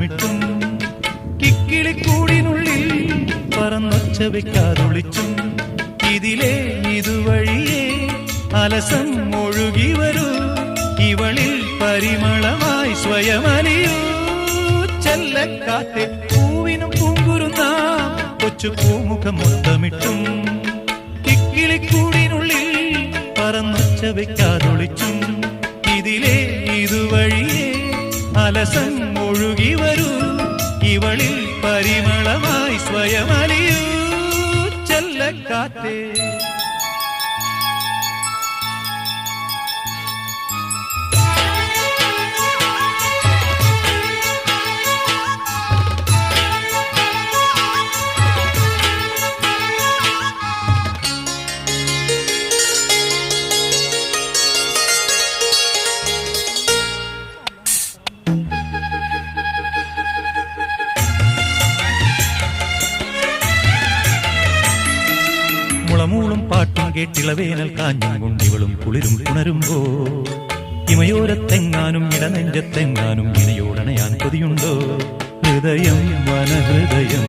മുത്തമിട്ടും കിക്കിളിക്കൂടിനുള്ളിൽ പറന്നൊച്ച വെക്കാതൊളിച്ചും ഇതിലേ ഇതുവഴിയേ അലസം ഒഴുകി വരൂ ഇവളിൽ പരിമളമായി സ്വയമലിയൂ ചെല്ലക്കാറ്റെ പൂവിനും പൂങ്കുരുന്ന കൊച്ചു പൂമുഖം മുത്തമിട്ടും കിക്കിളിക്കൂടിനുള്ളിൽ പറന്നൊച്ച വെക്കാതൊളിച്ചും ഇതിലേ ഇതുവഴിയേ അലസം ഒഴുകി വരൂ ഇവളിൽ പരിമളമായി സ്വയമലിയൂ ചെല്ലക്കാറ്റേ മുളമൂളും പാട്ടും കേട്ടിളവേനൽ കാഞ്ഞും കൊണ്ടിവളും കുളിരും പുണരുമ്പോ ഇമയോരത്തെങ്ങാനും ഇടനെഞ്ചത്തെങ്ങാനും ഇണയോടണയാൻ കൊതിയുണ്ടോ ഹൃദയം വനഹൃദയം